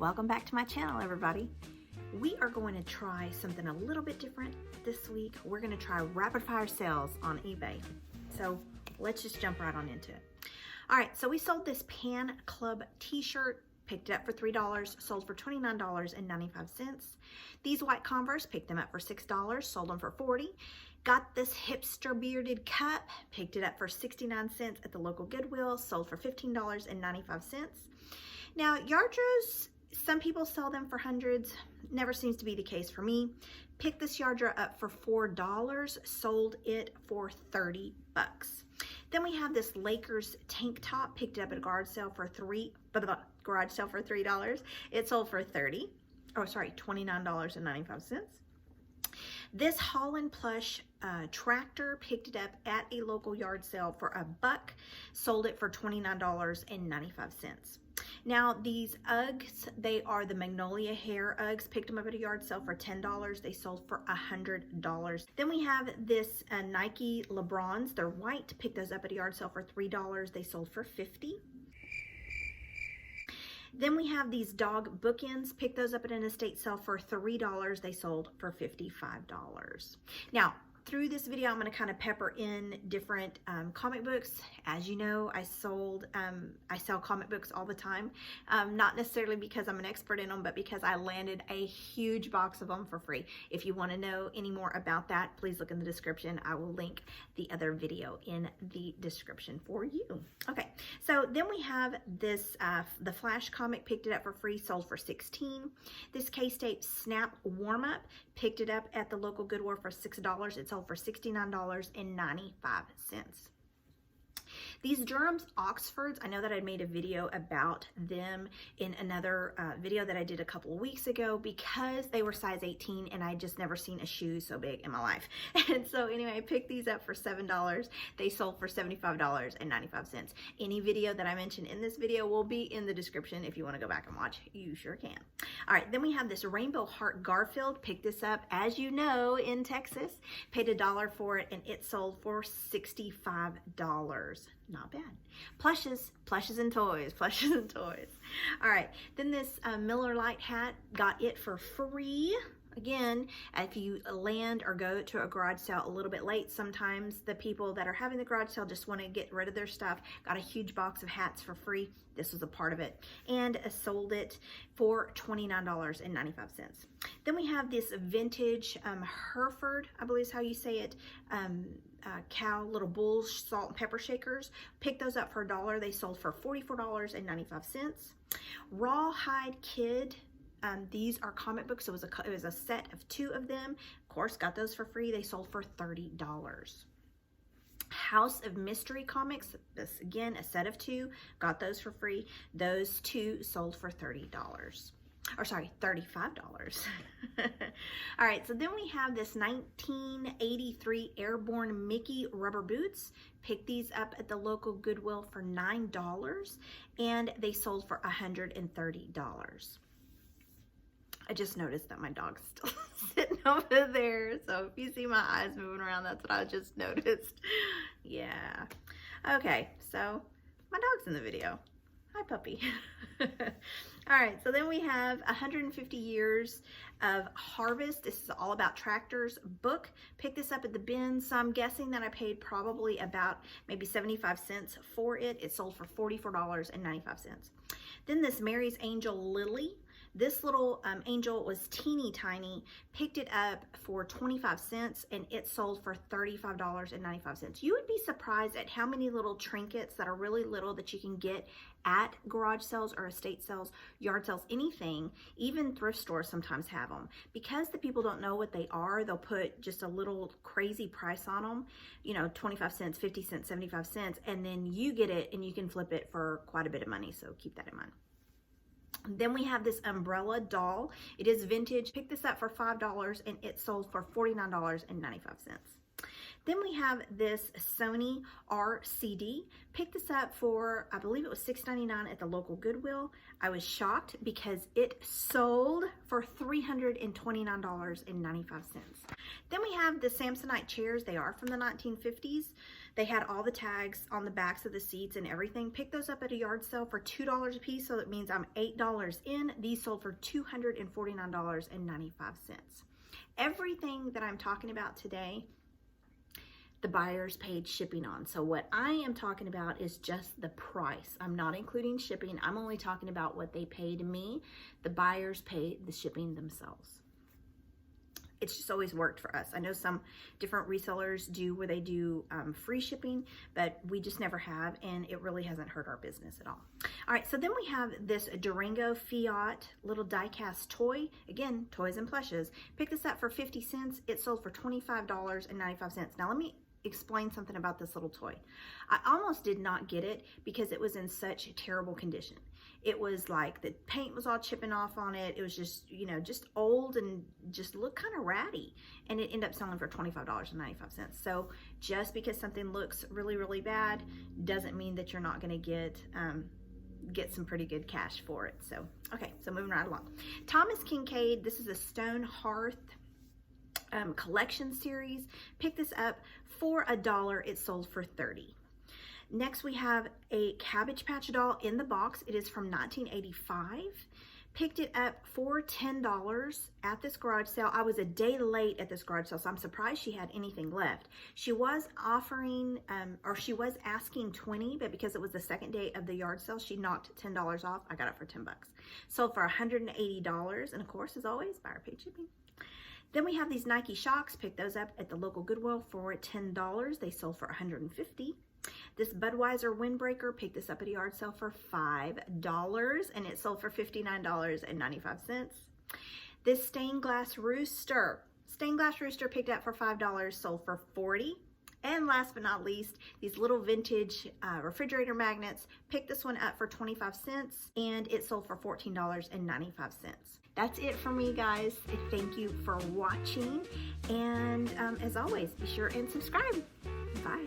Welcome back to my channel, everybody. We are going to try something a little bit different this week. We're going to try rapid fire sales on eBay. So let's just jump right on into it. All right, so we sold this Pan Club t-shirt, picked it up for $3, sold for $29.95. These white Converse, picked them up for $6, sold them for $40. Got this hipster bearded cup, picked it up for 69 cents at the local Goodwill, sold for $15.95. Now, yard drawers, some people sell them for hundreds, never seems to be the case for me. Picked this yard drawer up for $4, sold it for 30 bucks. Then we have this Lakers tank top, picked it up at a garage sale for $3. It sold for $29.95. This Holland plush tractor, picked it up at a local yard sale for $1, sold it for $29.95. Now these Uggs, they are the Magnolia hair Uggs, picked them up at a yard sale for $10. They sold for $100. Then we have this Nike LeBrons, they're white, picked those up at a yard sale for $3. They sold for $50. Then we have these dog bookends, picked those up at an estate sale for $3. They sold for $55. Now, through this video, I'm going to kind of pepper in different comic books. As you know, I sell comic books all the time. Not necessarily because I'm an expert in them, but because I landed a huge box of them for free. If you want to know any more about that, please look in the description. I will link the other video in the description for you. Okay, so then we have this, the Flash comic, picked it up for free, sold for $16. This K-State Snap Warm Up, picked it up at the local Goodwill for $6. It sold for $69.95. These Durham's Oxfords, I know that I made a video about them in another video that I did a couple of weeks ago because they were size 18 and I just never seen a shoe so big in my life. And so anyway, I picked these up for $7. They sold for $75.95. Any video that I mentioned in this video will be in the description if you want to go back and watch. You sure can. All right, then we have this Rainbow Heart Garfield. Picked this up, as you know, in Texas. Paid $1 for it and it sold for $65. Not bad. Plushes and toys, plushes and toys. All right, then this Miller Lite Hat, got it for free. Again, if you land or go to a garage sale a little bit late, sometimes the people that are having the garage sale just want to get rid of their stuff. Got a huge box of hats for free. This was a part of it. And sold it for $29.95. Then we have this vintage Hereford, I believe is how you say it, cow little bull salt and pepper shakers. Picked those up for $1. They sold for $44.95. Rawhide Kid. These are comic books. It was a set of 2 of them. Of course, got those for free. They sold for $30. House of Mystery comics. This again, a set of 2. Got those for free. Those 2 sold for $35. All right, so then we have this 1983 Airborne Mickey rubber boots. Picked these up at the local Goodwill for $9 and they sold for $130. I just noticed that my dog's still sitting over there. So if you see my eyes moving around, that's what I just noticed. Yeah. Okay, so my dog's in the video. Hi, puppy. All right, so then we have 150 Years of Harvest. This is all about tractors book. Picked this up at the bin, so I'm guessing that I paid probably about maybe 75 cents for it. It sold for $44.95. Then this Mary's Angel Lily. This little angel was teeny tiny. Picked it up for 25 cents and it sold for $35.95. You would be surprised at how many little trinkets that are really little that you can get at garage sales or estate sales, yard sales, anything. Even thrift stores sometimes have them. Because the people don't know what they are, they'll put just a little crazy price on them, you know, 25 cents, 50 cents, 75 cents, and then you get it and you can flip it for quite a bit of money, so keep that in mind. Then we have this umbrella doll. It is vintage. Picked this up for $5 and it sold for $49.95. Then we have this Sony RCD. Picked this up for, I believe it was $6.99 at the local Goodwill. I was shocked because it sold for $329.95. Then we have the Samsonite chairs. They are from the 1950s. They had all the tags on the backs of the seats and everything. Picked those up at a yard sale for $2 a piece, so that means I'm $8 in. These sold for $249.95. Everything that I'm talking about today, the buyers paid shipping on. So what I am talking about is just the price. I'm not including shipping. I'm only talking about what they paid me. The buyers pay the shipping themselves. It's just always worked for us. I know some different resellers do where they do free shipping, but we just never have, and it really hasn't hurt our business at all. All right, so then we have this Durango Fiat little die-cast toy. Again, toys and plushes. Picked this up for 50 cents. It sold for $25.95. Now let me explain something about this little toy. I almost did not get it because it was in such terrible condition. It was like the paint was all chipping off on it. It was just, you know, just old and just looked kind of ratty. And it ended up selling for $25.95. So just because something looks really, really bad doesn't mean that you're not going to get some pretty good cash for it. So, okay, so moving right along. Thomas Kincaid, this is a stone hearth collection series. Picked this up for $1. It sold for $30. Next, we have a Cabbage Patch doll in the box. It is from 1985. Picked it up for $10 at this garage sale. I was a day late at this garage sale, so I'm surprised she had anything left. She was offering, or she was asking $20, but because it was the second day of the yard sale, she knocked $10 off. I got it for $10. Sold for $180, and of course, as always, buyer paid shipping. Then we have these Nike Shocks. Picked those up at the local Goodwill for $10. They sold for $150. This Budweiser windbreaker, picked this up at a yard sale for $5, and it sold for $59.95. This stained glass rooster picked up for $5, sold for $40. And last but not least, these little vintage refrigerator magnets, picked this one up for 25 cents, and it sold for $14.95. That's it for me, guys. Thank you for watching, and as always, be sure and subscribe. Bye.